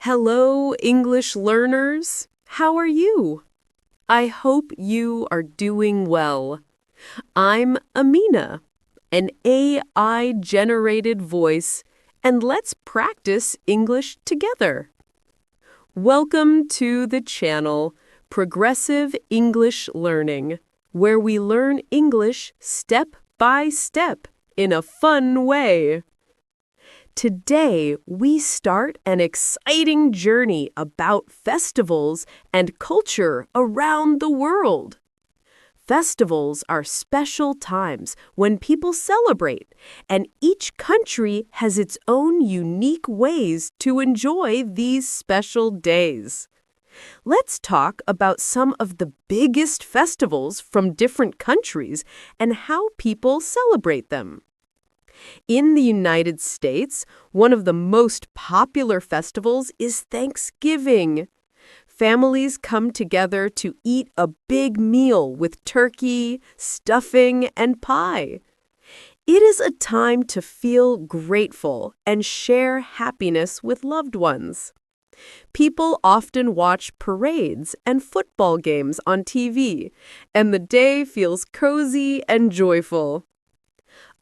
Hello, English learners. How are you? I hope you are doing well. I'm Amina, an AI-generated voice, and let's practice English together. Welcome to the channel, Progressive English Learning, where we learn English step by step in a fun way. Today, we start an exciting journey about festivals and culture around the world. Festivals are special times when people celebrate, and each country has its own unique ways to enjoy these special days. Let's talk about some of the biggest festivals from different countries and how people celebrate them. In the United States, one of the most popular festivals is Thanksgiving. Families come together to eat a big meal with turkey, stuffing, and pie. It is a time to feel grateful and share happiness with loved ones. People often watch parades and football games on TV, and the day feels cozy and joyful.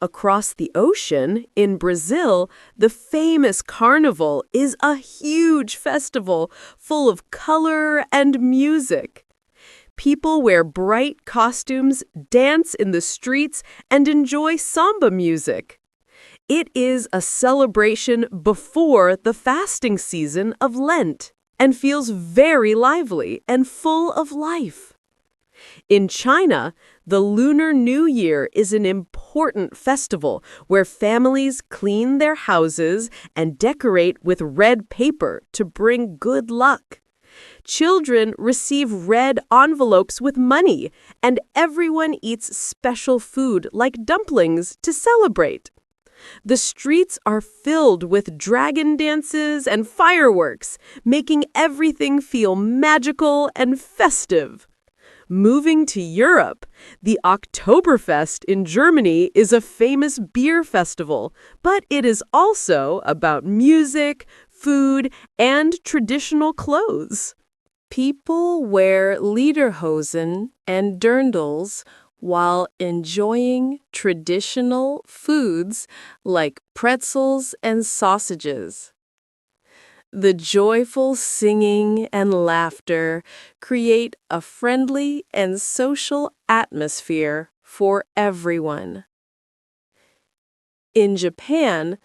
Across the ocean, in Brazil, the famous Carnival is a huge festival full of color and music. People wear bright costumes, dance in the streets, and enjoy samba music. It is a celebration before the fasting season of Lent and feels very lively and full of life. In China, the Lunar New Year is an important festival where families clean their houses and decorate with red paper to bring good luck. Children receive red envelopes with money, and everyone eats special food like dumplings to celebrate. The streets are filled with dragon dances and fireworks, making everything feel magical and festive. Moving to Europe, the Oktoberfest in Germany is a famous beer festival, but it is also about music, food, and traditional clothes. People wear lederhosen and dirndls while enjoying traditional foods like pretzels and sausages. The joyful singing and laughter create a friendly and social atmosphere for everyone. In Japan,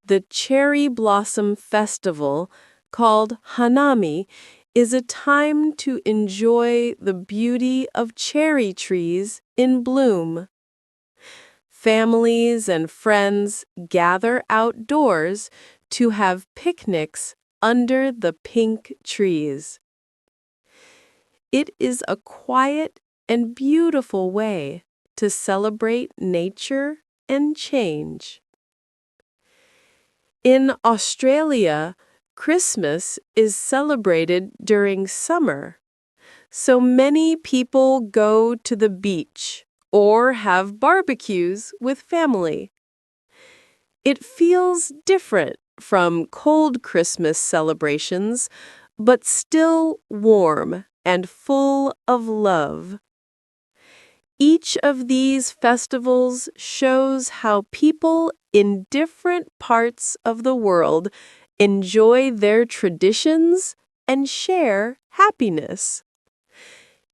the cherry blossom festival, called Hanami, is a time to enjoy the beauty of cherry trees in bloom. Families and friends gather outdoors to have picnics under the pink trees. It is a quiet and beautiful way to celebrate nature and change. In Australia, Christmas is celebrated during summer, so many people go to the beach or have barbecues with family. It feels different from cold Christmas celebrations, but still warm and full of love. Each of these festivals shows how people in different parts of the world enjoy their traditions and share happiness.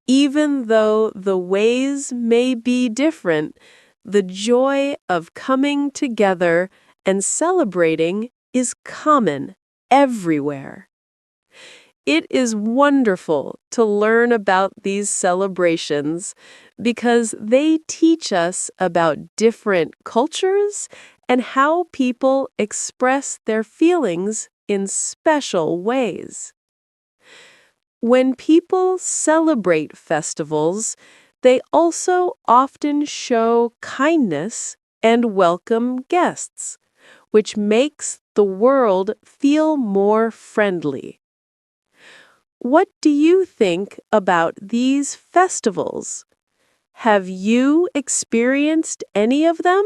Even though the ways may be different, the joy of coming together and celebrating is common everywhere. It is wonderful to learn about these celebrations because they teach us about different cultures and how people express their feelings in special ways. When people celebrate festivals, they also often show kindness and welcome guests, which makes the world feel more friendly. What do you think about these festivals? Have you experienced any of them?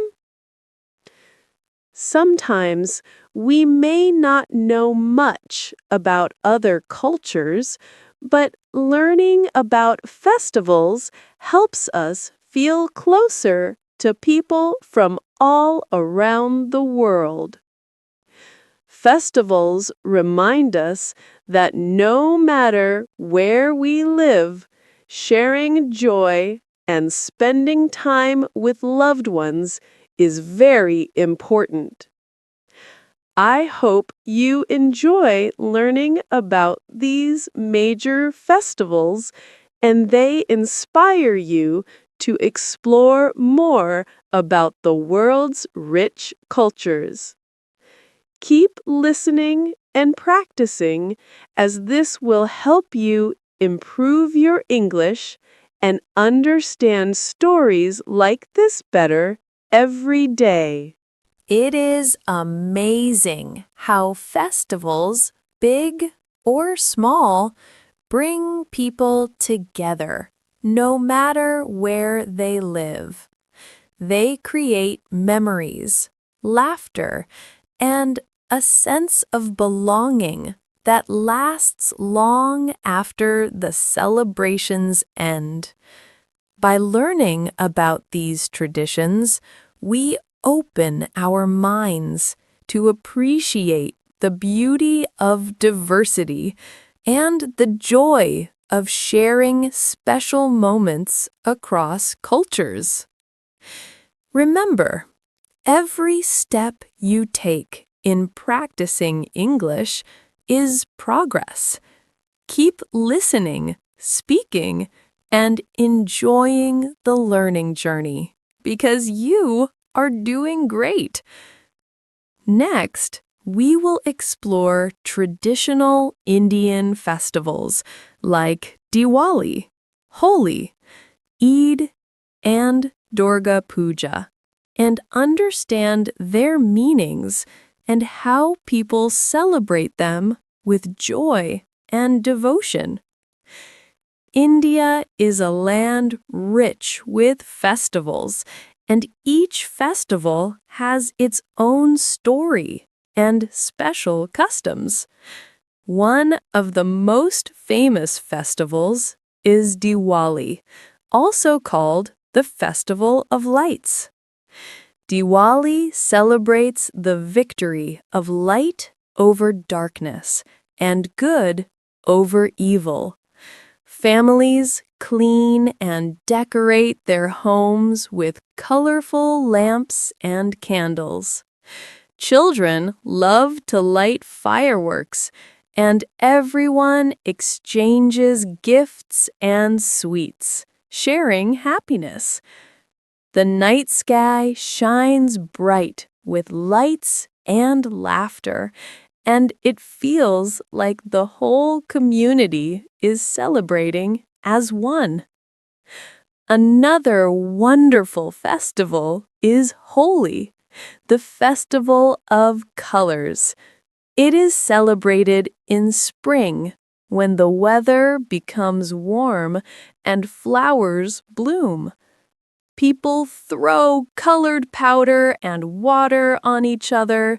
Sometimes We may not know much about other cultures, but learning about festivals helps us feel closer to people from all around the world. Festivals remind us that no matter where we live, sharing joy and spending time with loved ones is very important. I hope you enjoy learning about these major festivals and they inspire you to explore more about the world's rich cultures. Keep listening and practicing, as this will help you improve your English and understand stories like this better every day. It is amazing how festivals, big or small, bring people together, no matter where they live. They create memories, laughter, and a sense of belonging that lasts long after the celebrations end. By learning about these traditions, we open our minds to appreciate the beauty of diversity and the joy of sharing special moments across cultures. Remember, every step you take in practicing English is progress. Keep listening, speaking, and enjoying the learning journey because you are doing great. Next, we will explore traditional Indian festivals like Diwali, Holi, Eid, and Durga Puja, and understand their meanings and how people celebrate them with joy and devotion. India is a land rich with festivals, and each festival has its own story and special customs. One of the most famous festivals is Diwali, also called the Festival of Lights. Diwali celebrates the victory of light over darkness and good over evil. Families clean and decorate their homes with colorful lamps and candles. Children love to light fireworks, and everyone exchanges gifts and sweets, sharing happiness. The night sky shines bright with lights and laughter, and it feels like the whole community is celebrating as one. Another wonderful festival is Holi, the Festival of Colors. It is celebrated in spring when the weather becomes warm and flowers bloom. People throw colored powder and water on each other,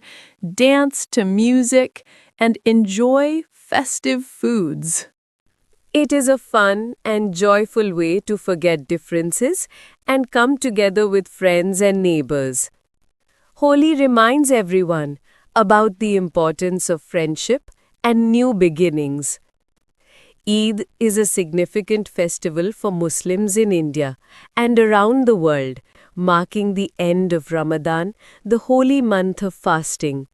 dance to music, and enjoy festive foods. It is a fun and joyful way to forget differences and come together with friends and neighbors. Holi reminds everyone about the importance of friendship and new beginnings. Eid is a significant festival for Muslims in India and around the world, marking the end of Ramadan, the holy month of fasting.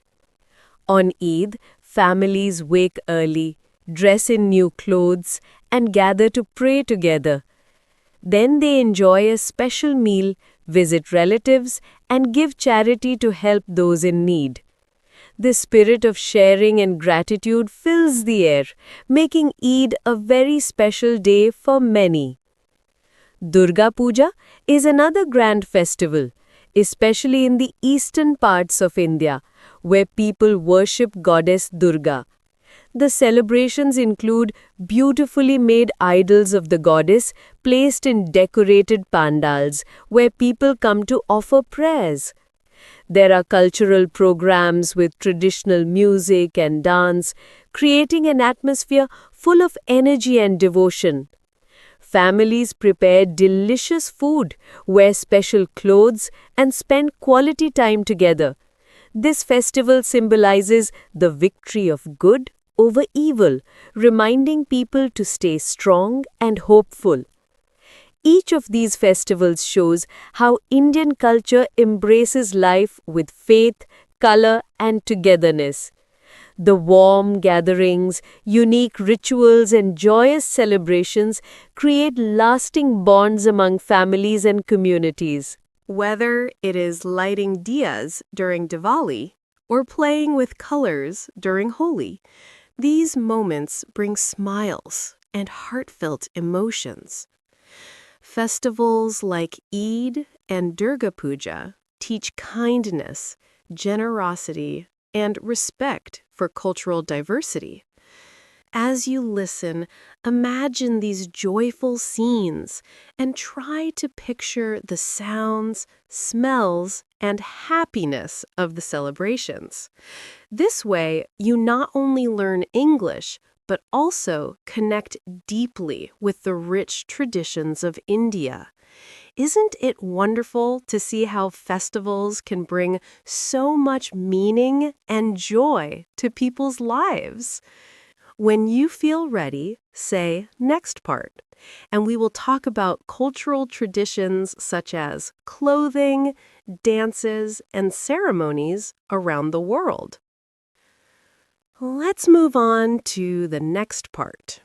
On Eid, families wake early, dress in new clothes, and gather to pray together. Then they enjoy a special meal, visit relatives, and give charity to help those in need. The spirit of sharing and gratitude fills the air, making Eid a very special day for many. Durga Puja is another grand festival, especially in the eastern parts of India, where people worship goddess Durga. The celebrations include beautifully made idols of the goddess placed in decorated pandals, where people come to offer prayers. There are cultural programs with traditional music and dance, creating an atmosphere full of energy and devotion. Families prepare delicious food, wear special clothes, and spend quality time together. This festival symbolizes the victory of good over evil, reminding people to stay strong and hopeful. Each of these festivals shows how Indian culture embraces life with faith, color, and togetherness. The warm gatherings, unique rituals, and joyous celebrations create lasting bonds among families and communities. Whether it is lighting diyas during Diwali or playing with colors during Holi, these moments bring smiles and heartfelt emotions. Festivals like Eid and Durga Puja teach kindness, generosity, and respect for cultural diversity. As you listen, imagine these joyful scenes and try to picture the sounds, smells, and happiness of the celebrations. This way, you not only learn English, but also connect deeply with the rich traditions of India. Isn't it wonderful to see how festivals can bring so much meaning and joy to people's lives? When you feel ready, say next part, and we will talk about cultural traditions such as clothing, dances, and ceremonies around the world. Let's move on to the next part.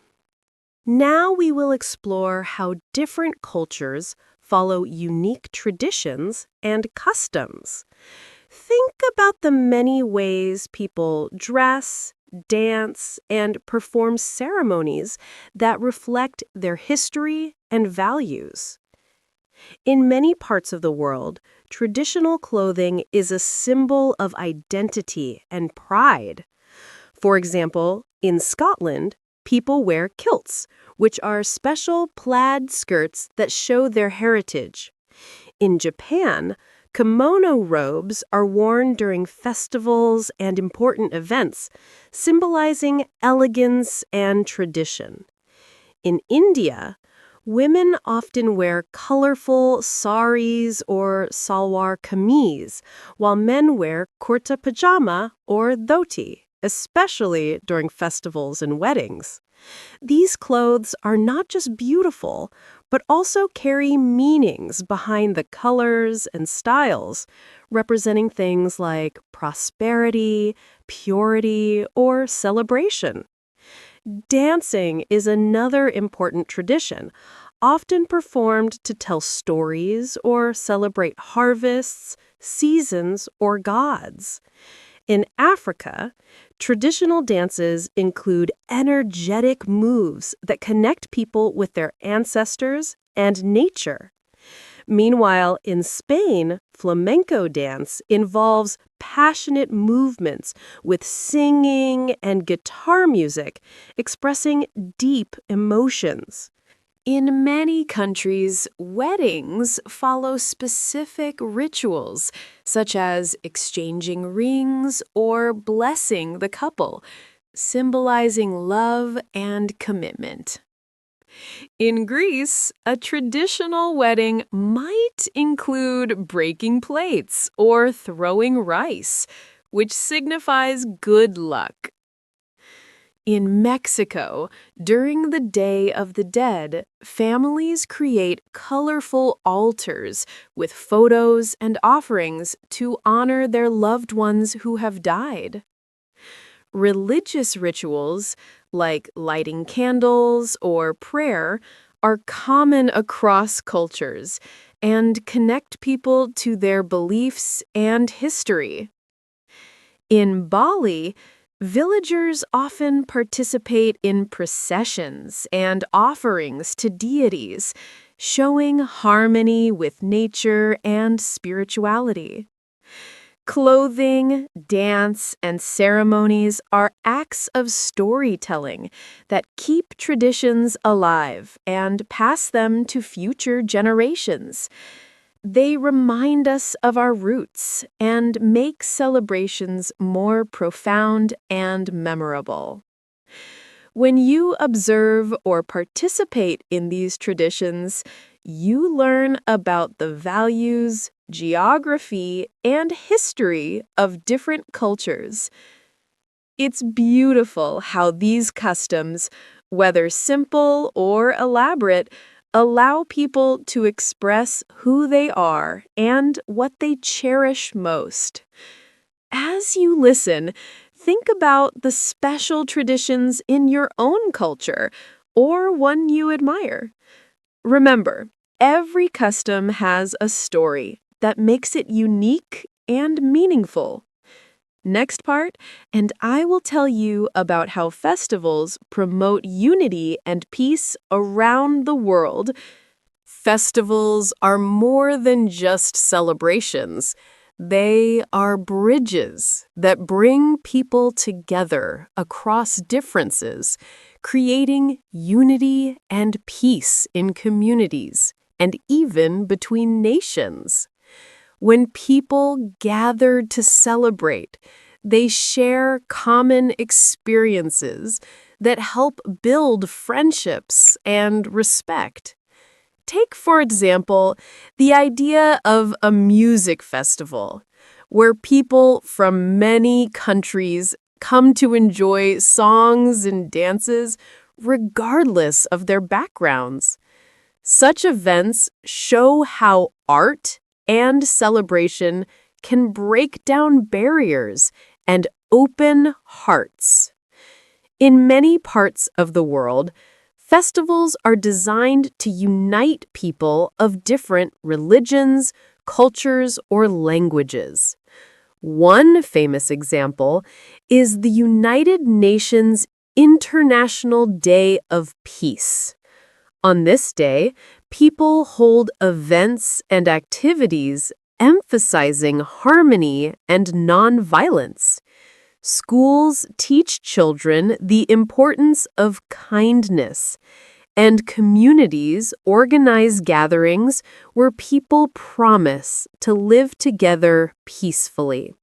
Now we will explore how different cultures follow unique traditions and customs. Think about the many ways people dress, dance, and perform ceremonies that reflect their history and values. In many parts of the world, traditional clothing is a symbol of identity and pride. For example, in Scotland, people wear kilts, which are special plaid skirts that show their heritage. In Japan, kimono robes are worn during festivals and important events, symbolizing elegance and tradition. In India, women often wear colorful saris or salwar kameez, while men wear kurta pajama or dhoti, especially during festivals and weddings. These clothes are not just beautiful, but also carry meanings behind the colors and styles, representing things like prosperity, purity, or celebration. Dancing is another important tradition, often performed to tell stories or celebrate harvests, seasons, or gods. In Africa, traditional dances include energetic moves that connect people with their ancestors and nature. Meanwhile, in Spain, flamenco dance involves passionate movements with singing and guitar music, expressing deep emotions. In many countries, weddings follow specific rituals, such as exchanging rings or blessing the couple, symbolizing love and commitment. In Greece, a traditional wedding might include breaking plates or throwing rice, which signifies good luck. In Mexico, during the Day of the Dead, families create colorful altars with photos and offerings to honor their loved ones who have died. Religious rituals, like lighting candles or prayer, are common across cultures and connect people to their beliefs and history. In Bali, villagers often participate in processions and offerings to deities, showing harmony with nature and spirituality. Clothing, dance, and ceremonies are acts of storytelling that keep traditions alive and pass them to future generations. They remind us of our roots and make celebrations more profound and memorable. When you observe or participate in these traditions, you learn about the values, geography, and history of different cultures. It's beautiful how these customs, whether simple or elaborate, allow people to express who they are and what they cherish most. As you listen, think about the special traditions in your own culture or one you admire. Remember, every custom has a story that makes it unique and meaningful. Next part, and I will tell you about how festivals promote unity and peace around the world. Festivals are more than just celebrations. They are bridges that bring people together across differences, creating unity and peace in communities and even between nations. When people gather to celebrate, they share common experiences that help build friendships and respect. Take, for example, the idea of a music festival, where people from many countries come to enjoy songs and dances regardless of their backgrounds. Such events show how art and celebration can break down barriers and open hearts. In many parts of the world, festivals are designed to unite people of different religions, cultures, or languages. One famous example is the United Nations International Day of Peace. On this day, people hold events and activities emphasizing harmony and nonviolence. Schools teach children the importance of kindness, and communities organize gatherings where people promise to live together peacefully.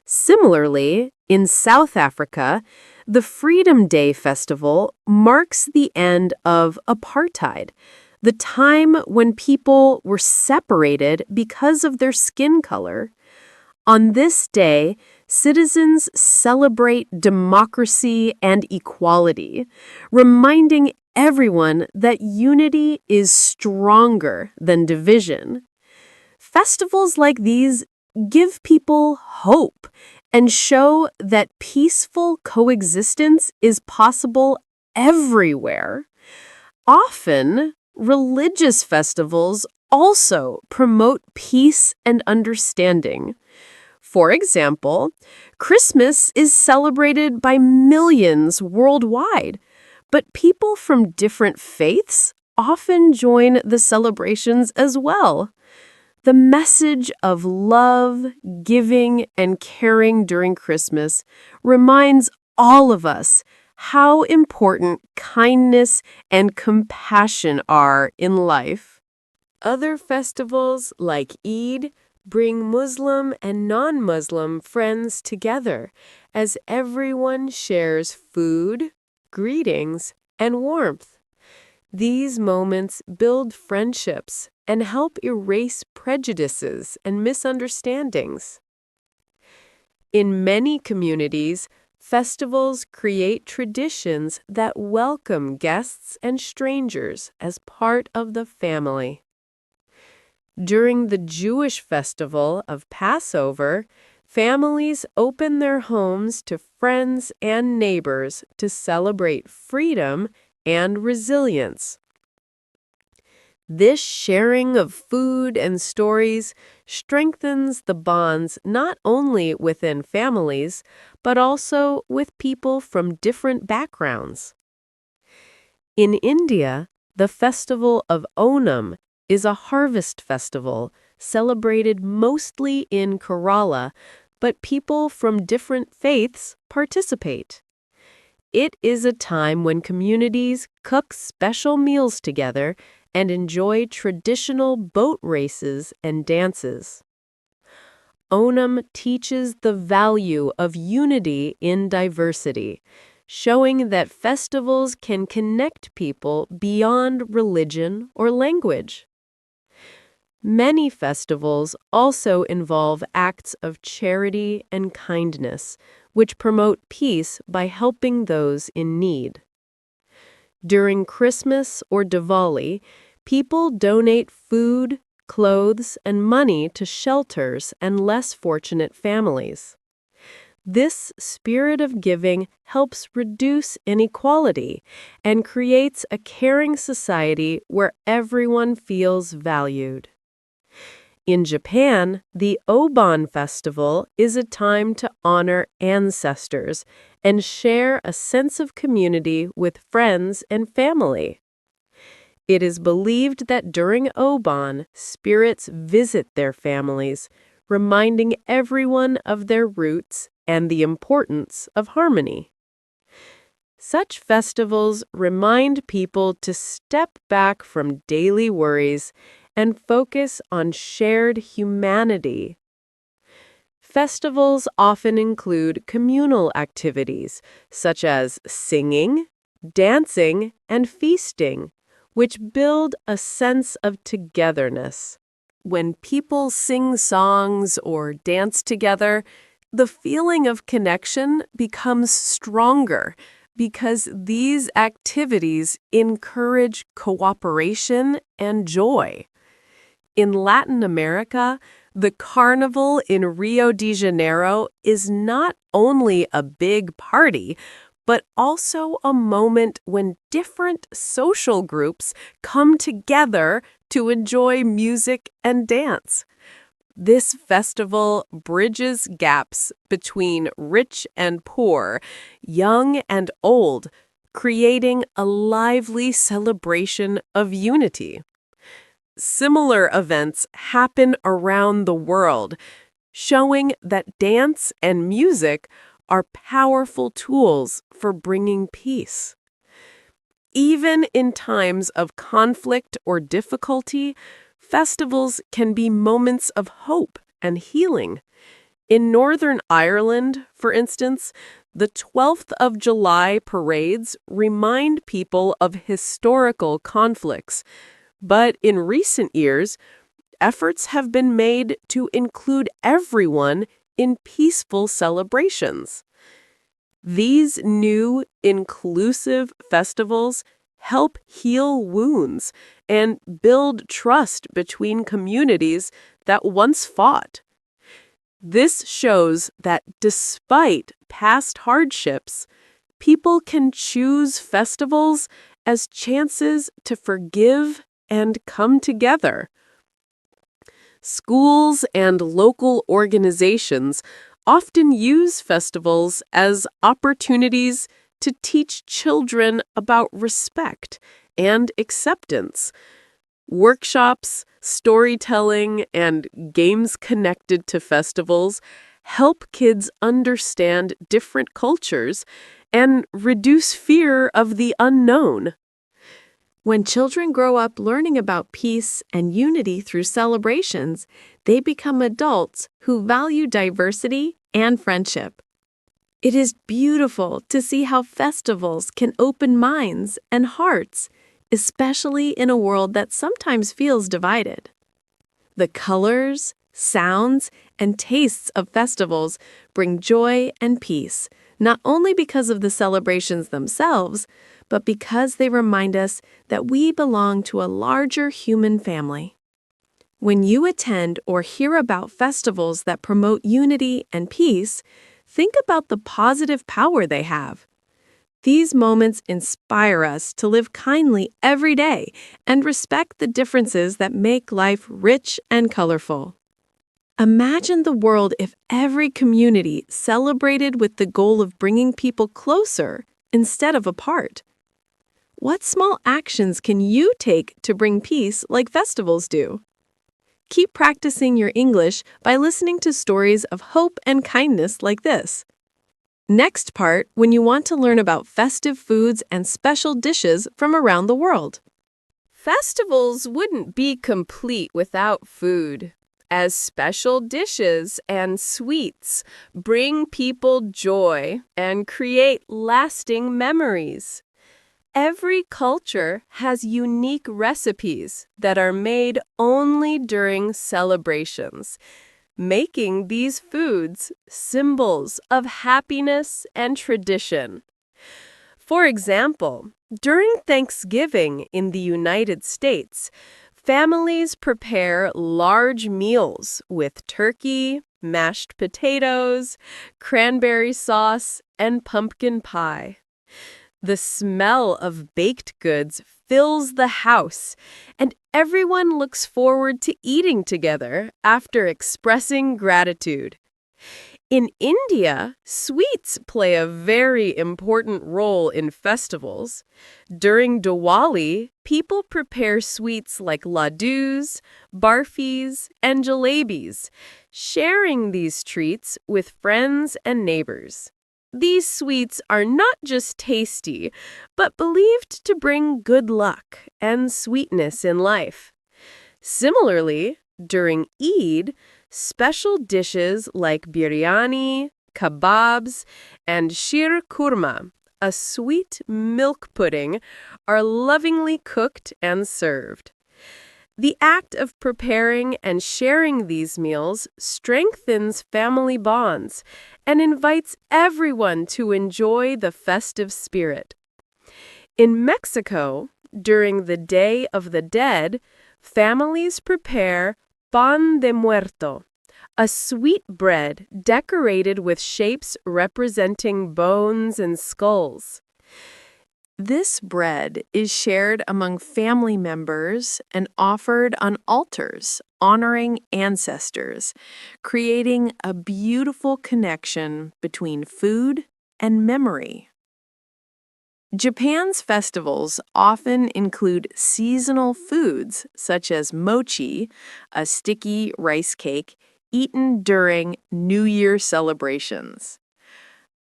Similarly, in South Africa, the Freedom Day Festival marks the end of apartheid, the time when people were separated because of their skin color. On this day, citizens celebrate democracy and equality, reminding everyone that unity is stronger than division. Festivals like these give people hope and show that peaceful coexistence is possible everywhere. Often, religious festivals also promote peace and understanding. For example, Christmas is celebrated by millions worldwide, but people from different faiths often join the celebrations as well. The message of love, giving, and caring during Christmas reminds all of us how important kindness and compassion are in life. Other festivals like Eid bring Muslim and non-Muslim friends together as everyone shares food, greetings, and warmth. These moments build friendships and help erase prejudices and misunderstandings. In many communities, festivals create traditions that welcome guests and strangers as part of the family. During the Jewish festival of Passover, families open their homes to friends and neighbors to celebrate freedom and resilience. This sharing of food and stories strengthens the bonds not only within families, but also with people from different backgrounds. In India, the festival of Onam is a harvest festival celebrated mostly in Kerala, but people from different faiths participate. It is a time when communities cook special meals together and enjoy traditional boat races and dances. Onam teaches the value of unity in diversity, showing that festivals can connect people beyond religion or language. Many festivals also involve acts of charity and kindness, which promote peace by helping those in need. During Christmas or Diwali, people donate food, clothes, and money to shelters and less fortunate families. This spirit of giving helps reduce inequality and creates a caring society where everyone feels valued. In Japan, the Obon Festival is a time to honor ancestors and share a sense of community with friends and family. It is believed that during Obon, spirits visit their families, reminding everyone of their roots and the importance of harmony. Such festivals remind people to step back from daily worries and focus on shared humanity. Festivals often include communal activities such as singing, dancing, and feasting, which build a sense of togetherness. When people sing songs or dance together, the feeling of connection becomes stronger because these activities encourage cooperation and joy. In Latin America, the Carnival in Rio de Janeiro is not only a big party, but also a moment when different social groups come together to enjoy music and dance. This festival bridges gaps between rich and poor, young and old, creating a lively celebration of unity. Similar events happen around the world, showing that dance and music are powerful tools for bringing peace. Even in times of conflict or difficulty, festivals can be moments of hope and healing. In Northern Ireland, for instance, the 12th of July parades remind people of historical conflicts. But in recent years, efforts have been made to include everyone in peaceful celebrations. These new, inclusive festivals help heal wounds and build trust between communities that once fought. This shows that despite past hardships, people can choose festivals as chances to forgive and come together. Schools and local organizations often use festivals as opportunities to teach children about respect and acceptance. Workshops, storytelling, and games connected to festivals help kids understand different cultures and reduce fear of the unknown. When children grow up learning about peace and unity through celebrations, they become adults who value diversity and friendship. It is beautiful to see how festivals can open minds and hearts, especially in a world that sometimes feels divided. The colors, sounds, and tastes of festivals bring joy and peace, not only because of the celebrations themselves, but because they remind us that we belong to a larger human family. When you attend or hear about festivals that promote unity and peace, think about the positive power they have. These moments inspire us to live kindly every day and respect the differences that make life rich and colorful. Imagine the world if every community celebrated with the goal of bringing people closer instead of apart. What small actions can you take to bring peace like festivals do? Keep practicing your English by listening to stories of hope and kindness like this. Next part, when you want to learn about festive foods and special dishes from around the world. Festivals wouldn't be complete without food, as special dishes and sweets bring people joy and create lasting memories. Every culture has unique recipes that are made only during celebrations, making these foods symbols of happiness and tradition. For example, during Thanksgiving in the United States, families prepare large meals with turkey, mashed potatoes, cranberry sauce, and pumpkin pie. The smell of baked goods fills the house, and everyone looks forward to eating together after expressing gratitude. In India, sweets play a very important role in festivals. During Diwali, people prepare sweets like laddus, barfis, and jalebis, sharing these treats with friends and neighbors. These sweets are not just tasty, but believed to bring good luck and sweetness in life. Similarly, during Eid, special dishes like biryani, kebabs, and sheer kurma, a sweet milk pudding, are lovingly cooked and served. The act of preparing and sharing these meals strengthens family bonds and invites everyone to enjoy the festive spirit. In Mexico, during the Day of the Dead, families prepare pan de muerto, a sweet bread decorated with shapes representing bones and skulls. This bread is shared among family members and offered on altars, honoring ancestors, creating a beautiful connection between food and memory. Japan's festivals often include seasonal foods such as mochi, a sticky rice cake eaten during New Year celebrations.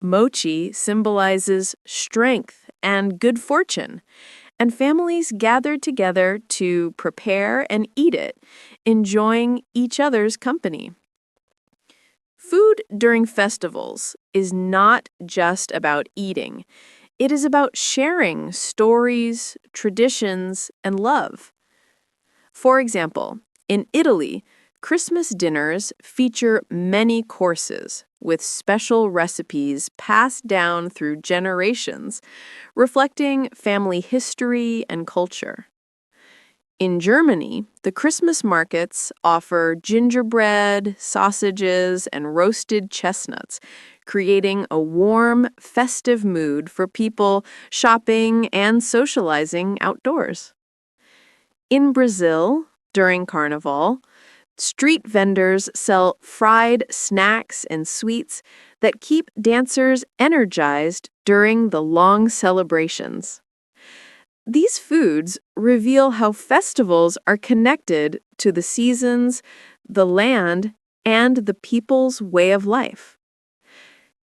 Mochi symbolizes strength and good fortune, and families gather together to prepare and eat it, enjoying each other's company. Food during festivals is not just about eating. It is about sharing stories, traditions, and love. For example, in Italy, Christmas dinners feature many courses with special recipes passed down through generations, reflecting family history and culture. In Germany, the Christmas markets offer gingerbread, sausages, and roasted chestnuts, creating a warm, festive mood for people shopping and socializing outdoors. In Brazil, during Carnival, street vendors sell fried snacks and sweets that keep dancers energized during the long celebrations. These foods reveal how festivals are connected to the seasons, the land, and the people's way of life.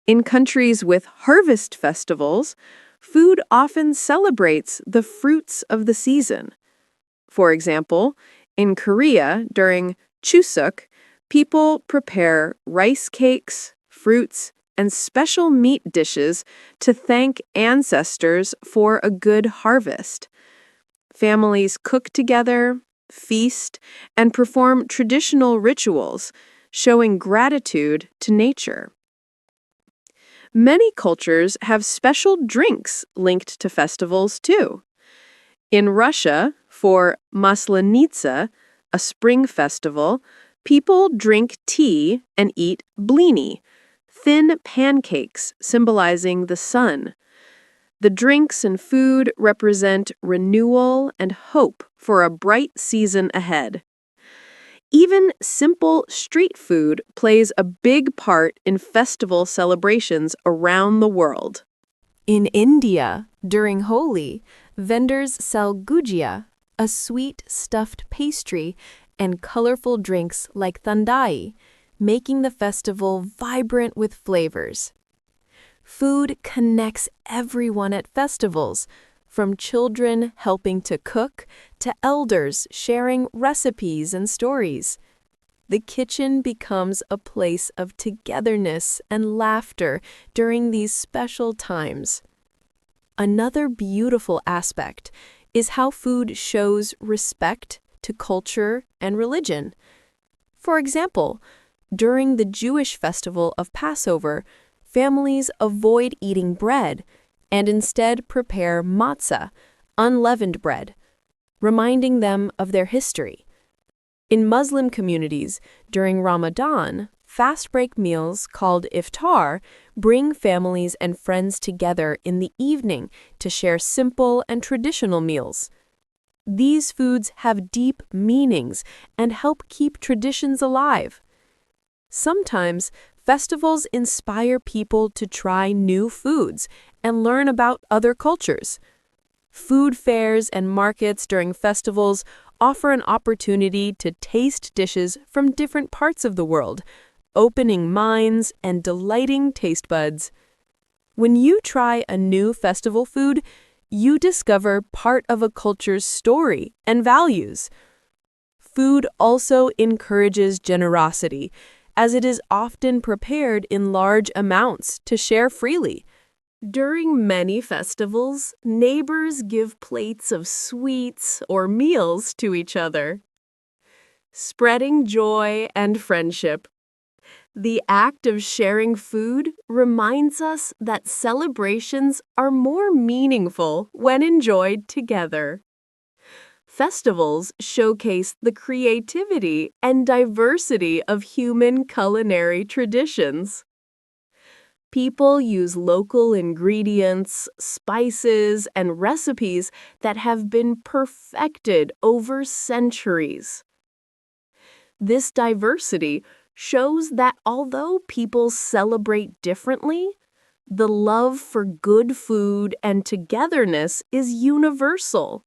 In countries with harvest festivals, food often celebrates the fruits of the season. For example, in Korea, during Chuseok, people prepare rice cakes, fruits, and special meat dishes to thank ancestors for a good harvest. Families cook together, feast, and perform traditional rituals, showing gratitude to nature. Many cultures have special drinks linked to festivals, too. In Russia, for Maslenitsa, a spring festival, people drink tea and eat blini, thin pancakes symbolizing the sun. The drinks and food represent renewal and hope for a bright season ahead. Even simple street food plays a big part in festival celebrations around the world. In India, during Holi, vendors sell gujia, a sweet stuffed pastry, and colorful drinks like thandai, making the festival vibrant with flavors. Food connects everyone at festivals, from children helping to cook to elders sharing recipes and stories. The kitchen becomes a place of togetherness and laughter during these special times. Another beautiful aspect is how food shows respect to culture and religion. For example, during the Jewish festival of Passover, families avoid eating bread and instead prepare matzah, unleavened bread, reminding them of their history. In Muslim communities, during Ramadan, fast break meals called iftar bring families and friends together in the evening to share simple and traditional meals. These foods have deep meanings and help keep traditions alive. Sometimes, festivals inspire people to try new foods and learn about other cultures. Food fairs and markets during festivals offer an opportunity to taste dishes from different parts of the world, opening minds and delighting taste buds. When you try a new festival food, you discover part of a culture's story and values. Food also encourages generosity, as it is often prepared in large amounts to share freely. During many festivals, neighbors give plates of sweets or meals to each other, spreading joy and friendship. The act of sharing food reminds us that celebrations are more meaningful when enjoyed together. Festivals showcase the creativity and diversity of human culinary traditions. People use local ingredients, spices, and recipes that have been perfected over centuries. This diversity shows that although people celebrate differently, the love for good food and togetherness is universal.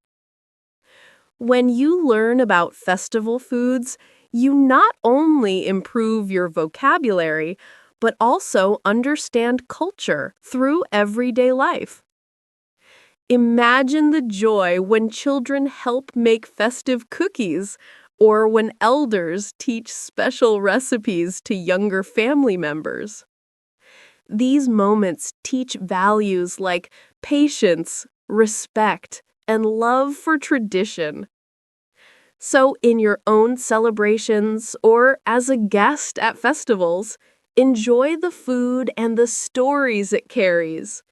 When you learn about festival foods, you not only improve your vocabulary, but also understand culture through everyday life. Imagine the joy when children help make festive cookies, or when elders teach special recipes to younger family members. These moments teach values like patience, respect, and love for tradition. So, in your own celebrations or as a guest at festivals, enjoy the food and the stories it carries.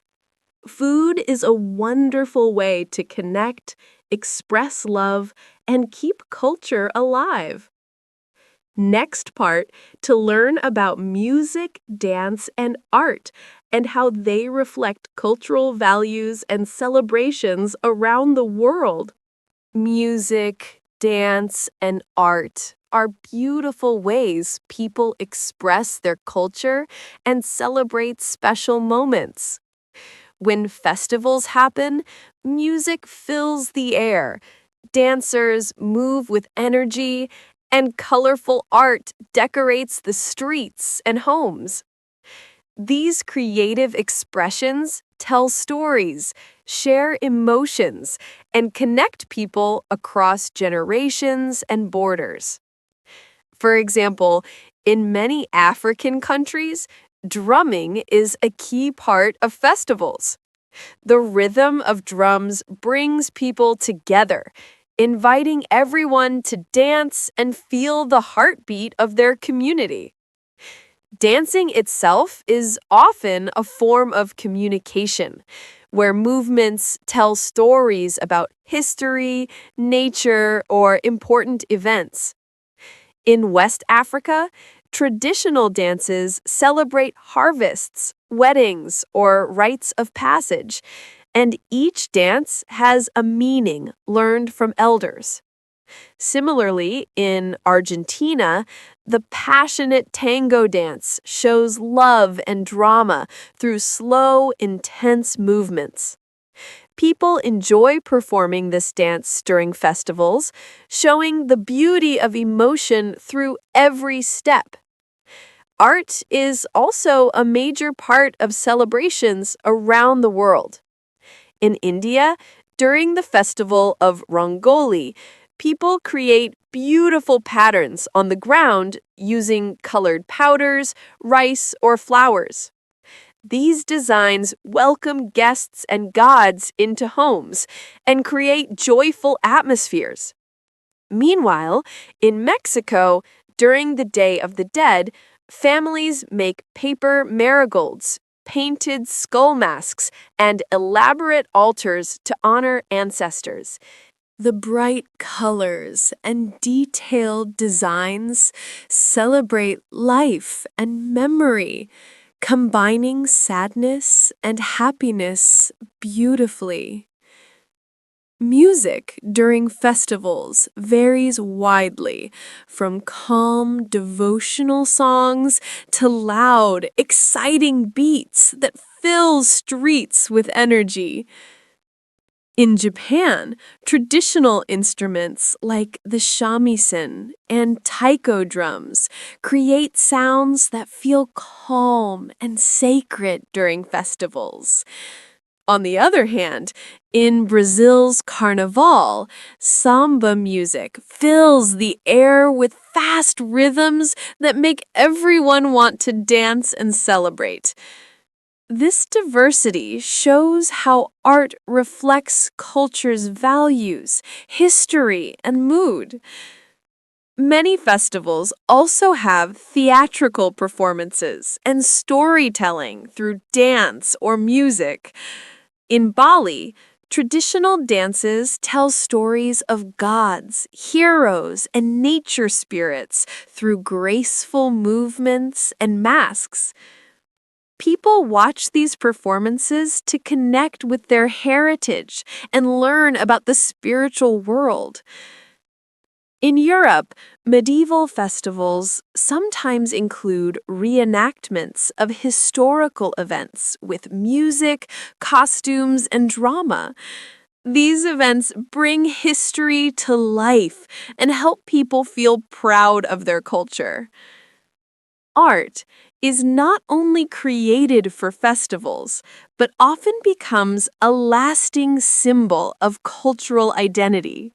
Food is a wonderful way to connect, express love, and keep culture alive. Next part, to learn about music, dance, and art, and how they reflect cultural values and celebrations around the world. Music, dance, and art are beautiful ways people express their culture and celebrate special moments. When festivals happen, music fills the air, dancers move with energy, and colorful art decorates the streets and homes. These creative expressions tell stories, share emotions, and connect people across generations and borders. For example, in many African countries, drumming is a key part of festivals. The rhythm of drums brings people together, inviting everyone to dance and feel the heartbeat of their community. Dancing itself is often a form of communication, where movements tell stories about history, nature, or important events. In West Africa, traditional dances celebrate harvests, weddings, or rites of passage, and each dance has a meaning learned from elders. Similarly, in Argentina, the passionate tango dance shows love and drama through slow, intense movements. People enjoy performing this dance during festivals, showing the beauty of emotion through every step. Art is also a major part of celebrations around the world. In India, During the festival of Rangoli, people create beautiful patterns on the ground using colored powders, rice, or flowers. These designs welcome guests and gods into homes and create joyful atmospheres. Meanwhile, in Mexico, during the Day of the Dead, families make paper marigolds, painted skull masks, and elaborate altars to honor ancestors. The bright colors and detailed designs celebrate life and memory, combining sadness and happiness beautifully. Music during festivals varies widely, from calm devotional songs to loud, exciting beats that fill streets with energy. In Japan, traditional instruments like the shamisen and taiko drums create sounds that feel calm and sacred during festivals. On the other hand, in Brazil's Carnival, samba music fills the air with fast rhythms that make everyone want to dance and celebrate. This diversity shows how art reflects culture's values, history, and mood. Many festivals also have theatrical performances and storytelling through dance or music. In Bali, traditional dances tell stories of gods, heroes, and nature spirits through graceful movements and masks. People watch these performances to connect with their heritage and learn about the spiritual world. In Europe, medieval festivals sometimes include reenactments of historical events with music, costumes, and drama. These events bring history to life and help people feel proud of their culture. Art is not only created for festivals, but often becomes a lasting symbol of cultural identity.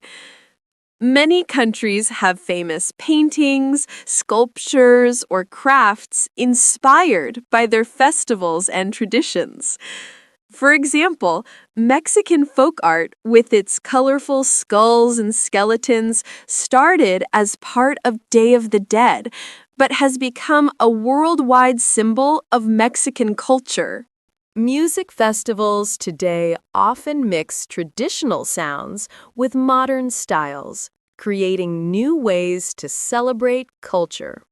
Many countries have famous paintings, sculptures, or crafts inspired by their festivals and traditions. For example, Mexican folk art, with its colorful skulls and skeletons, started as part of Day of the Dead, but has become a worldwide symbol of Mexican culture. Music festivals today often mix traditional sounds with modern styles, creating new ways to celebrate culture.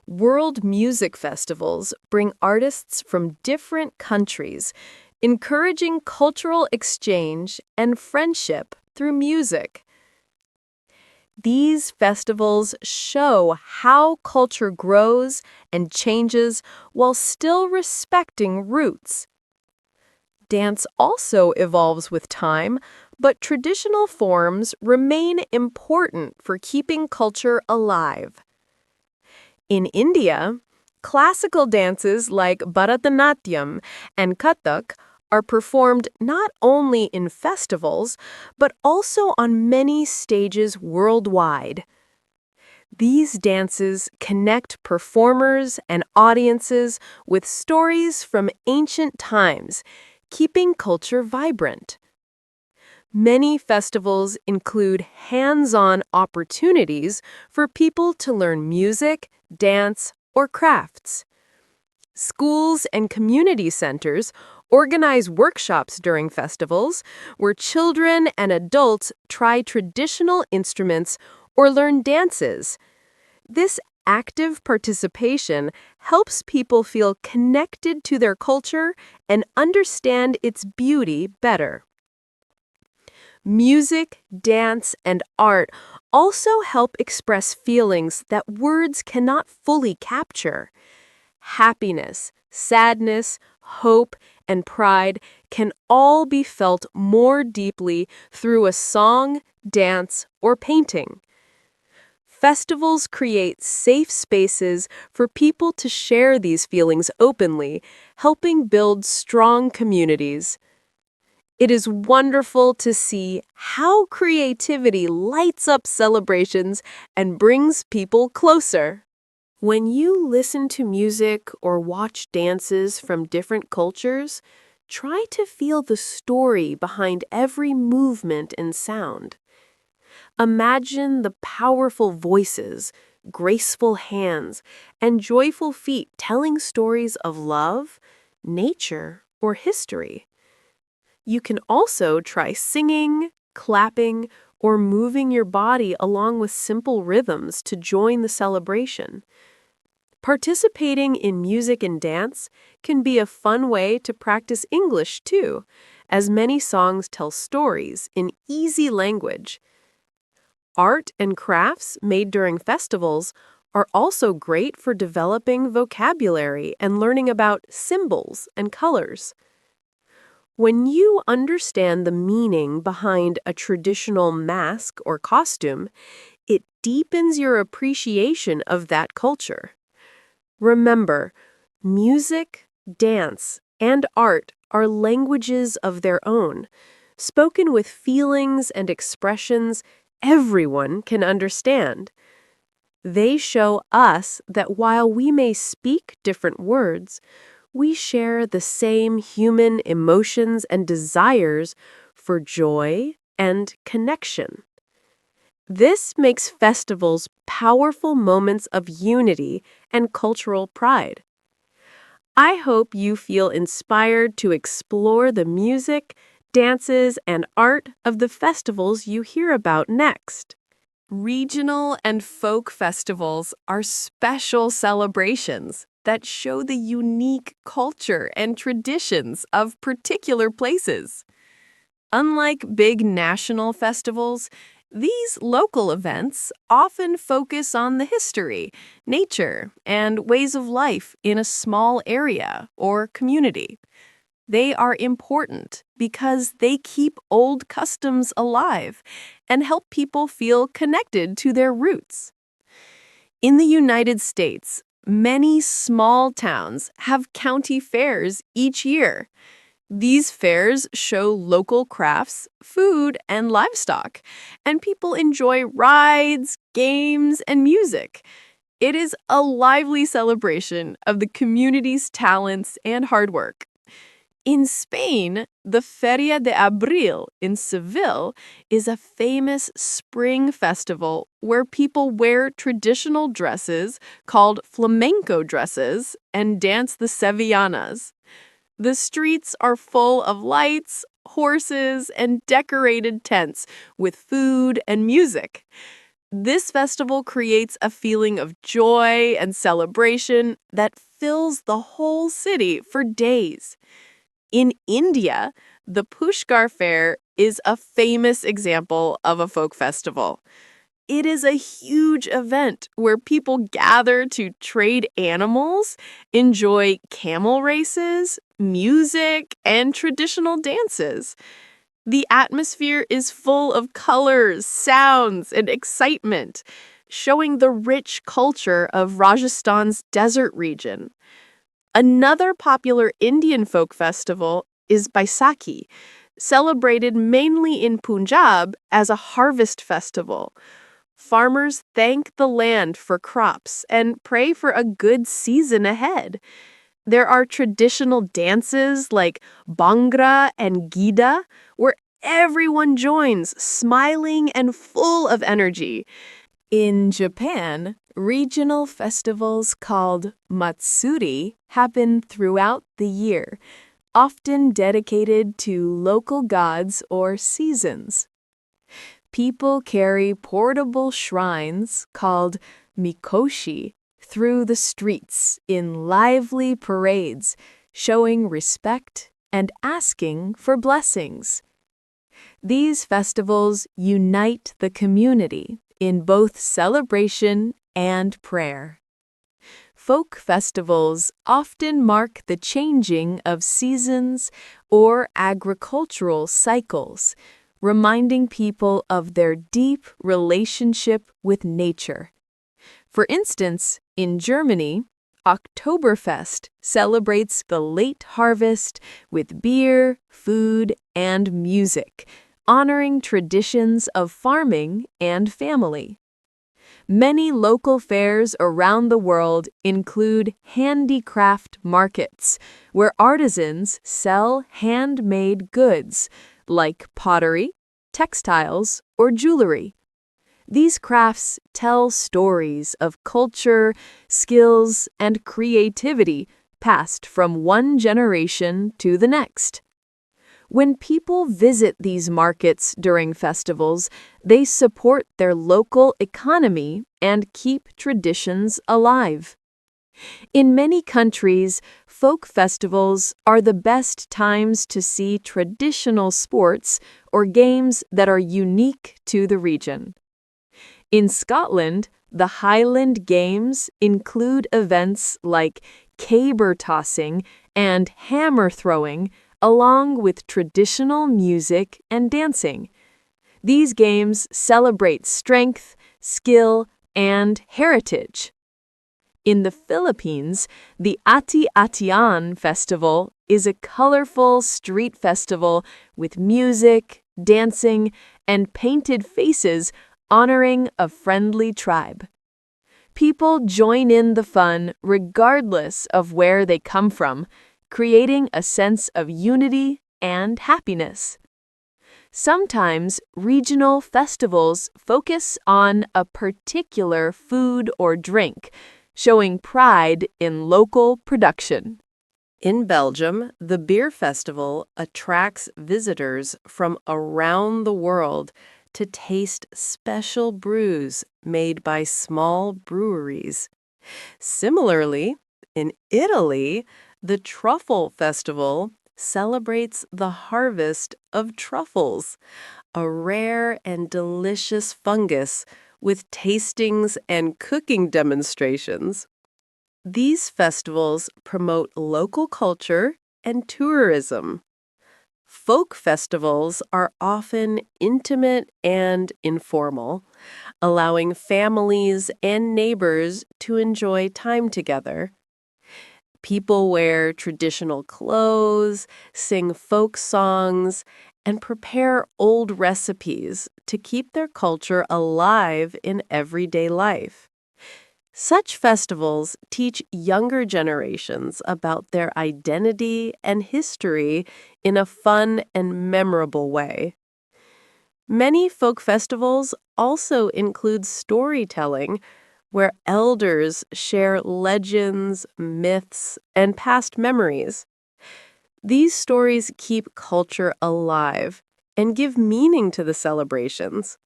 World music festivals bring artists from different countries, encouraging cultural exchange and friendship through music. These festivals show how culture grows and changes while still respecting roots. Dance also evolves with time, but traditional forms remain important for keeping culture alive. In India, classical dances like Bharatanatyam and Kathak are performed not only in festivals, but also on many stages worldwide. These dances connect performers and audiences with stories from ancient times, keeping culture vibrant. Many festivals include hands-on opportunities for people to learn music, dance, or crafts. Schools and community centers organize workshops during festivals where children and adults try traditional instruments or learn dances. This active participation helps people feel connected to their culture and understand its beauty better. Music, dance, and art also help express feelings that words cannot fully capture. Happiness, sadness, hope, and pride can all be felt more deeply through a song, dance, or painting. Festivals create safe spaces for people to share these feelings openly, helping build strong communities. It is wonderful to see how creativity lights up celebrations and brings people closer. When you listen to music or watch dances from different cultures, try to feel the story behind every movement and sound. Imagine the powerful voices, graceful hands, and joyful feet telling stories of love, nature, or history. You can also try singing, clapping, or moving your body along with simple rhythms to join the celebration. Participating in music and dance can be a fun way to practice English too, as many songs tell stories in easy language. Art and crafts made during festivals are also great for developing vocabulary and learning about symbols and colors. When you understand the meaning behind a traditional mask or costume, it deepens your appreciation of that culture. Remember, music, dance, and art are languages of their own, spoken with feelings and expressions everyone can understand. They show us that while we may speak different words, we share the same human emotions and desires for joy and connection. This makes festivals powerful moments of unity and cultural pride. I hope you feel inspired to explore the music, dances, and art of the festivals you hear about next. Regional and folk festivals are special celebrations that show the unique culture and traditions of particular places. Unlike big national festivals, these local events often focus on the history, nature, and ways of life in a small area or community. They are important because they keep old customs alive and help people feel connected to their roots. In the United States, many small towns have county fairs each year. These fairs show local crafts, food, and livestock, and people enjoy rides, games, and music. It is a lively celebration of the community's talents and hard work. In Spain, the Feria de Abril in Seville is a famous spring festival where people wear traditional dresses called flamenco dresses and dance the sevillanas. The streets are full of lights, horses, and decorated tents with food and music. This festival creates a feeling of joy and celebration that fills the whole city for days. In India, the Pushkar Fair is a famous example of a folk festival. It is a huge event where people gather to trade animals, enjoy camel races, music, and traditional dances. The atmosphere is full of colors, sounds, and excitement, showing the rich culture of Rajasthan's desert region. Another popular Indian folk festival is Baisakhi, celebrated mainly in Punjab as a harvest festival. Farmers thank the land for crops and pray for a good season ahead. There are traditional dances like Bhangra and Gida, where everyone joins, smiling and full of energy. In Japan, regional festivals called Matsuri happen throughout the year, often dedicated to local gods or seasons. People carry portable shrines called mikoshi through the streets in lively parades, showing respect and asking for blessings. These festivals unite the community in both celebration and prayer. Folk festivals often mark the changing of seasons or agricultural cycles, reminding people of their deep relationship with nature. For instance, in Germany, Oktoberfest celebrates the late harvest with beer, food, and music, honoring traditions of farming and family. Many local fairs around the world include handicraft markets, where artisans sell handmade goods like pottery, textiles, or jewelry. These crafts tell stories of culture, skills, and creativity passed from one generation to the next. When people visit these markets during festivals, they support their local economy and keep traditions alive. In many countries, folk festivals are the best times to see traditional sports or games that are unique to the region. In Scotland, the Highland Games include events like caber tossing and hammer throwing, along with traditional music and dancing. These games celebrate strength, skill, and heritage. In the Philippines, the Ati-Atian Festival is a colorful street festival with music, dancing, and painted faces honoring a friendly tribe. People join in the fun regardless of where they come from, creating a sense of unity and happiness. Sometimes regional festivals focus on a particular food or drink, showing pride in local production. In Belgium, the beer festival attracts visitors from around the world to taste special brews made by small breweries. Similarly, in Italy, the Truffle Festival celebrates the harvest of truffles, a rare and delicious fungus with tastings and cooking demonstrations. These festivals promote local culture and tourism. Folk festivals are often intimate and informal, allowing families and neighbors to enjoy time together. People wear traditional clothes, sing folk songs, and prepare old recipes to keep their culture alive in everyday life. Such festivals teach younger generations about their identity and history in a fun and memorable way. Many folk festivals also include storytelling, where elders share legends, myths, and past memories. These stories keep culture alive and give meaning to the celebrations.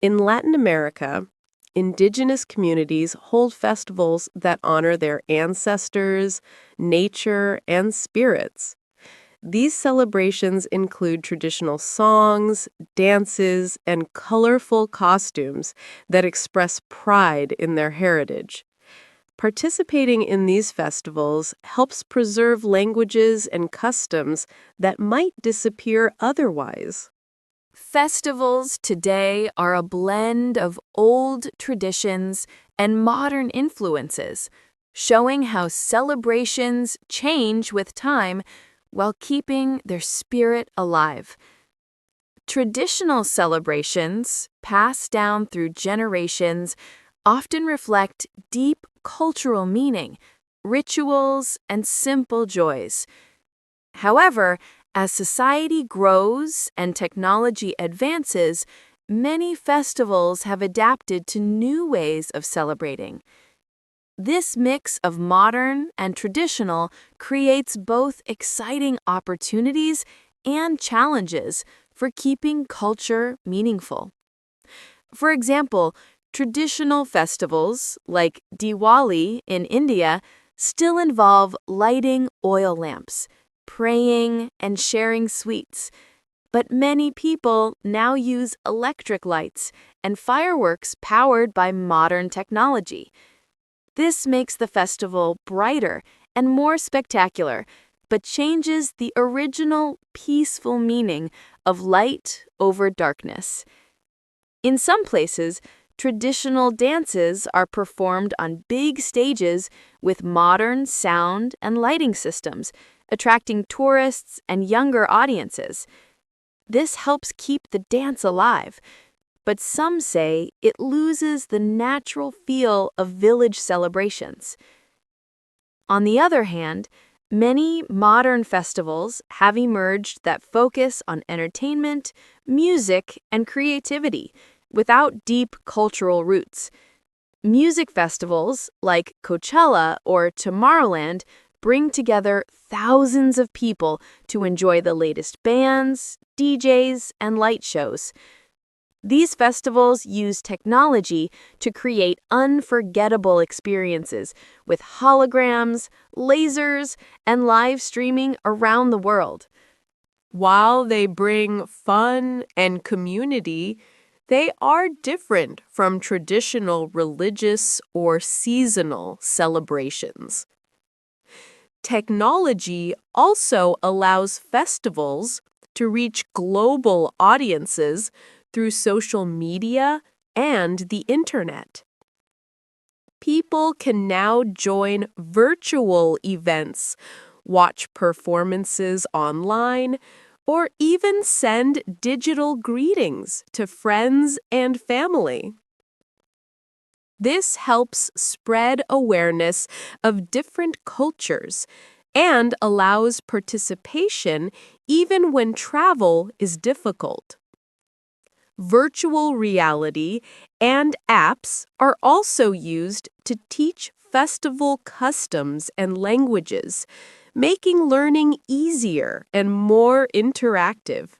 In Latin America, indigenous communities hold festivals that honor their ancestors, nature, and spirits. These celebrations include traditional songs, dances, and colorful costumes that express pride in their heritage. Participating in these festivals helps preserve languages and customs that might disappear otherwise. Festivals today are a blend of old traditions and modern influences, showing how celebrations change with time while keeping their spirit alive. Traditional celebrations, passed down through generations, often reflect deep cultural meaning, rituals, and simple joys. However, as society grows and technology advances, many festivals have adapted to new ways of celebrating. This mix of modern and traditional creates both exciting opportunities and challenges for keeping culture meaningful. For example, traditional festivals like Diwali in India still involve lighting oil lamps, praying, and sharing sweets. But many people now use electric lights and fireworks powered by modern technology. This makes the festival brighter and more spectacular, but changes the original peaceful meaning of light over darkness. In some places, Traditional dances are performed on big stages with modern sound and lighting systems, attracting tourists and younger audiences. This helps keep the dance alive, but some say it loses the natural feel of village celebrations. On the other hand, many modern festivals have emerged that focus on entertainment, music, and creativity without deep cultural roots. Music festivals like Coachella or Tomorrowland bring together thousands of people to enjoy the latest bands, DJs, and light shows. These festivals use technology to create unforgettable experiences with holograms, lasers, and live streaming around the world. While they bring fun and community, they are different from traditional religious or seasonal celebrations. Technology also allows festivals to reach global audiences through social media and the internet. People can now join virtual events, watch performances online, or even send digital greetings to friends and family. This helps spread awareness of different cultures and allows participation even when travel is difficult. Virtual reality and apps are also used to teach festival customs and languages, making learning easier and more interactive.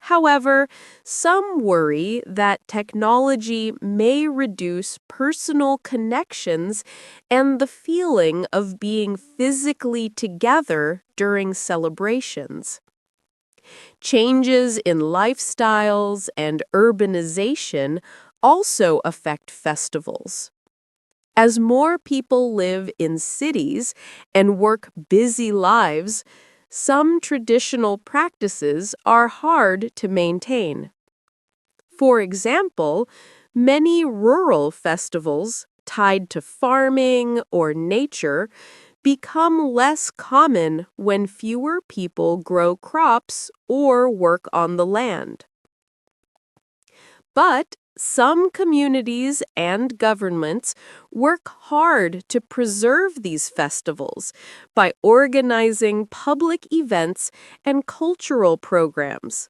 However, some worry that technology may reduce personal connections and the feeling of being physically together during celebrations. Changes in lifestyles and urbanization also affect festivals. As more people live in cities and work busy lives, some traditional practices are hard to maintain. For example, many rural festivals tied to farming or nature become less common when fewer people grow crops or work on the land. But some communities and governments work hard to preserve these festivals by organizing public events and cultural programs.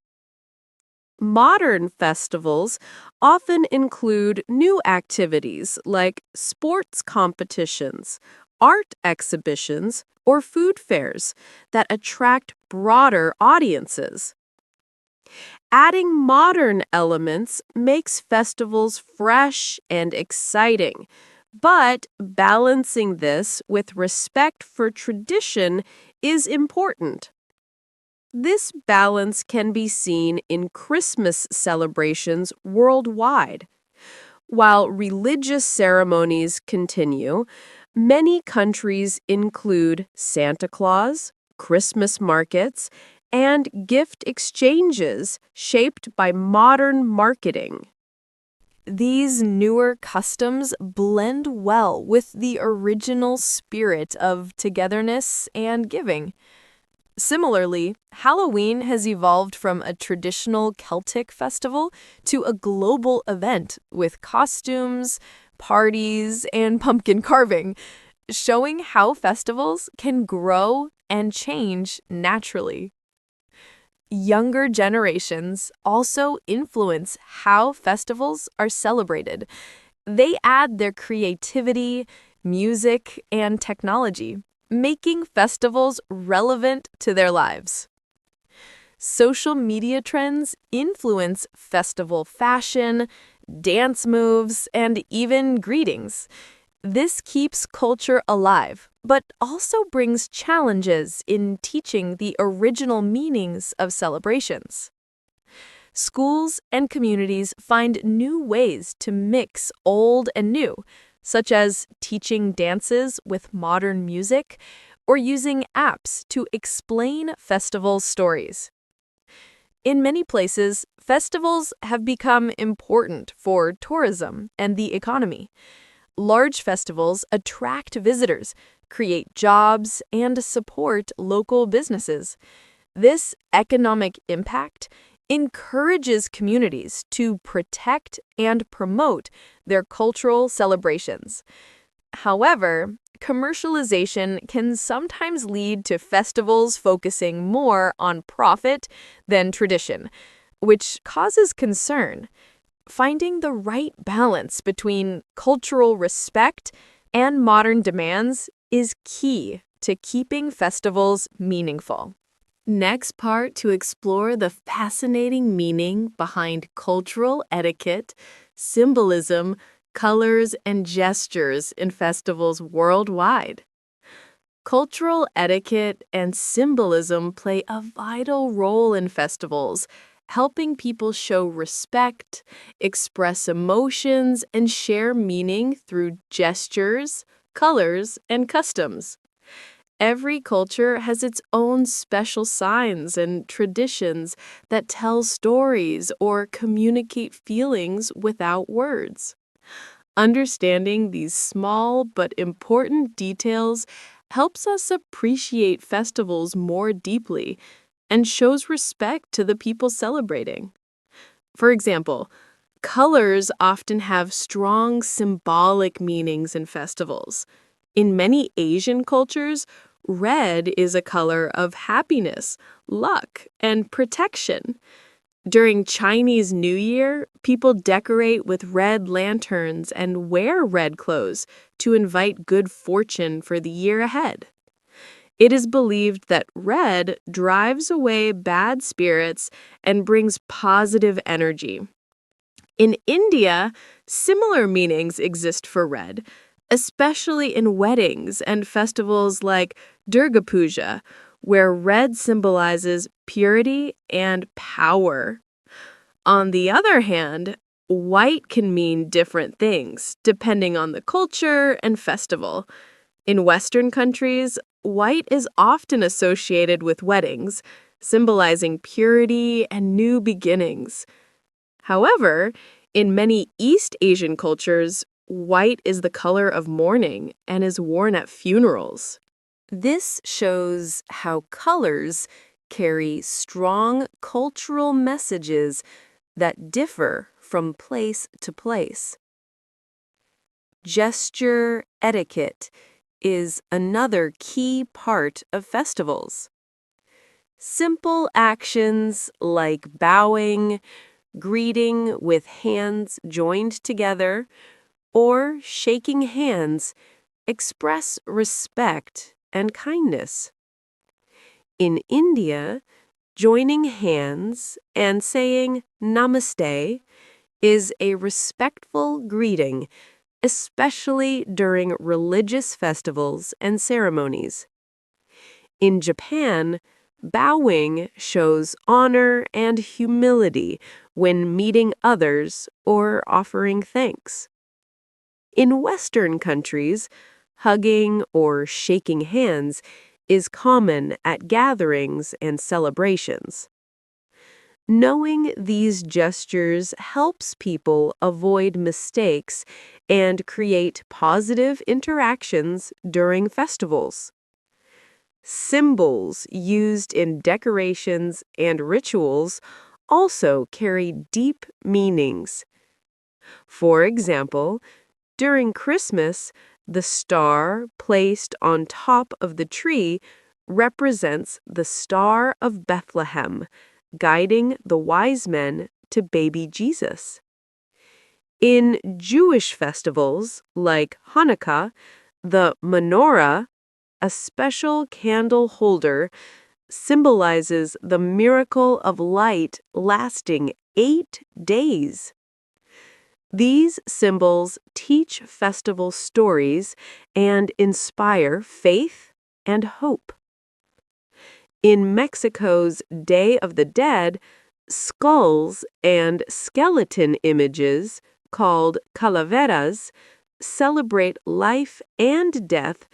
Modern festivals often include new activities like sports competitions, art exhibitions, or food fairs that attract broader audiences. Adding modern elements makes festivals fresh and exciting, but balancing this with respect for tradition is important. This balance can be seen in Christmas celebrations worldwide. While religious ceremonies continue, many countries include Santa Claus, Christmas markets, and gift exchanges shaped by modern marketing. These newer customs blend well with the original spirit of togetherness and giving. Similarly, Halloween has evolved from a traditional Celtic festival to a global event with costumes, parties, and pumpkin carving, showing how festivals can grow and change naturally. Younger generations also influence how festivals are celebrated. They add their creativity, music, and technology, making festivals relevant to their lives. Social media trends influence festival fashion, dance moves, and even greetings. This keeps culture alive, but also brings challenges in teaching the original meanings of celebrations. Schools and communities find new ways to mix old and new, such as teaching dances with modern music or using apps to explain festival stories. In many places, Festivals have become important for tourism and the economy. Large festivals attract visitors, create jobs, and support local businesses. This economic impact encourages communities to protect and promote their cultural celebrations. However, commercialization can sometimes lead to festivals focusing more on profit than tradition, which causes concern. Finding the right balance between cultural respect and modern demands is key to keeping festivals meaningful. Next part to explore the fascinating meaning behind cultural etiquette, symbolism, colors, and gestures in festivals worldwide. Cultural etiquette and symbolism play a vital role in festivals, helping people show respect, express emotions, and share meaning through gestures, colors, and customs. Every culture has its own special signs and traditions that tell stories or communicate feelings without words. Understanding these small but important details helps us appreciate festivals more deeply and shows respect to the people celebrating. For example, colors often have strong symbolic meanings in festivals. In many Asian cultures, red is a color of happiness, luck, and protection. During Chinese New Year, people decorate with red lanterns and wear red clothes to invite good fortune for the year ahead. It is believed that red drives away bad spirits and brings positive energy. In India, similar meanings exist for red, especially in weddings and festivals like Durga Puja, where red symbolizes purity and power. On the other hand, white can mean different things depending on the culture and festival. In Western countries, white is often associated with weddings, symbolizing purity and new beginnings. However, in many East Asian cultures, white is the color of mourning and is worn at funerals. This shows how colors carry strong cultural messages that differ from place to place. Gesture etiquette is another key part of festivals. Simple actions like bowing, greeting with hands joined together, or shaking hands express respect and kindness. In India, joining hands and saying namaste is a respectful greeting, especially during religious festivals and ceremonies. In Japan, bowing shows honor and humility when meeting others or offering thanks. In Western countries, hugging or shaking hands is common at gatherings and celebrations. Knowing these gestures helps people avoid mistakes and create positive interactions during festivals. Symbols used in decorations and rituals also carry deep meanings. For example, during Christmas, the star placed on top of the tree represents the Star of Bethlehem, guiding the wise men to baby Jesus. In Jewish festivals like Hanukkah, the menorah, a special candle holder, symbolizes the miracle of light lasting 8 days. These symbols teach festival stories and inspire faith and hope. In Mexico's Day of the Dead, skulls and skeleton images, called calaveras, celebrate life and death,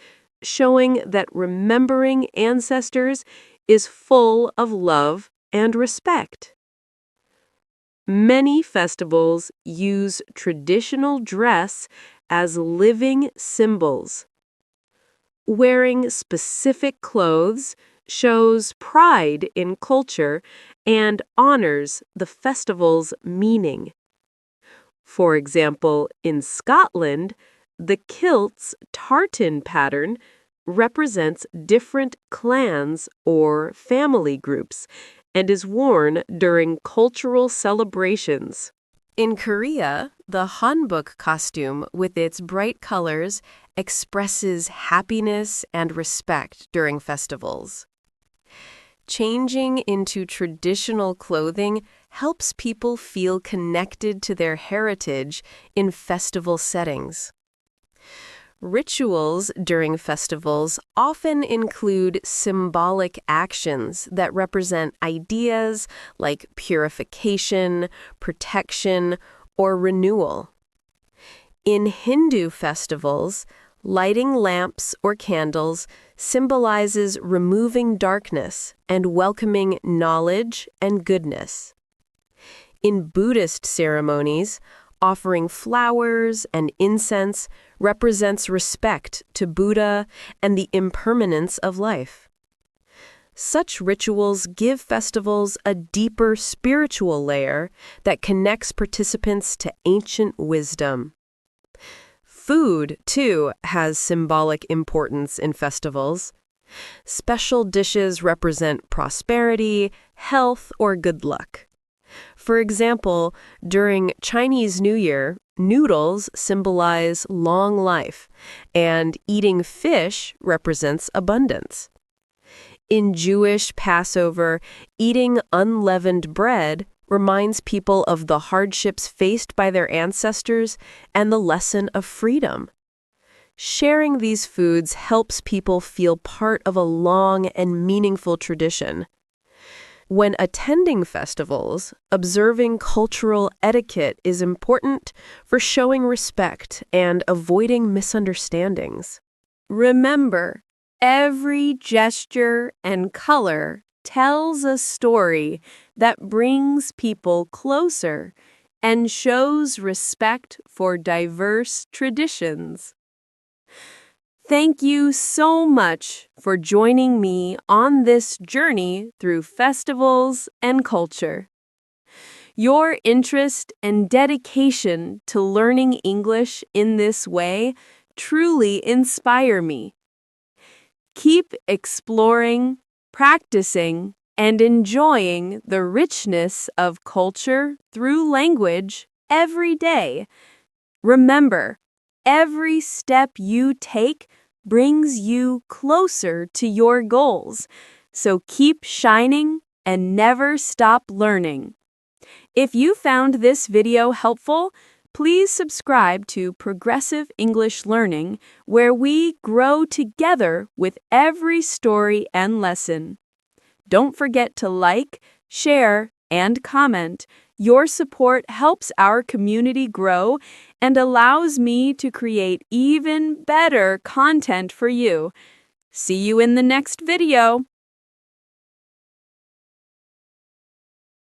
showing that remembering ancestors is full of love and respect. Many festivals use traditional dress as living symbols. Wearing specific clothes shows pride in culture and honors the festival's meaning. For example, in Scotland, the kilt's tartan pattern represents different clans or family groups and is worn during cultural celebrations. In Korea, the hanbok costume, with its bright colors, expresses happiness and respect during festivals. Changing into traditional clothing helps people feel connected to their heritage in festival settings. Rituals during festivals often include symbolic actions that represent ideas like purification, protection, or renewal. In Hindu festivals, lighting lamps or candles symbolizes removing darkness and welcoming knowledge and goodness. In Buddhist ceremonies, offering flowers and incense represents respect to Buddha and the impermanence of life. Such rituals give festivals a deeper spiritual layer that connects participants to ancient wisdom. Food, too, has symbolic importance in festivals. Special dishes represent prosperity, health, or good luck. For example, during Chinese New Year, noodles symbolize long life, and eating fish represents abundance. In Jewish Passover, eating unleavened bread reminds people of the hardships faced by their ancestors and the lesson of freedom. Sharing these foods helps people feel part of a long and meaningful tradition. When attending festivals, observing cultural etiquette is important for showing respect and avoiding misunderstandings. Remember, every gesture and color tells a story that brings people closer and shows respect for diverse traditions. Thank you so much for joining me on this journey through festivals and culture. Your interest and dedication to learning English in this way truly inspire me. Keep exploring, practicing, and enjoying the richness of culture through language every day. Remember, every step you take brings you closer to your goals, so keep shining and never stop learning. If you found this video helpful, please subscribe to Progressive English Learning, where we grow together with every story and lesson. Don't forget to like, share, and comment. Your support helps our community grow and allows me to create even better content for you. See you in the next video.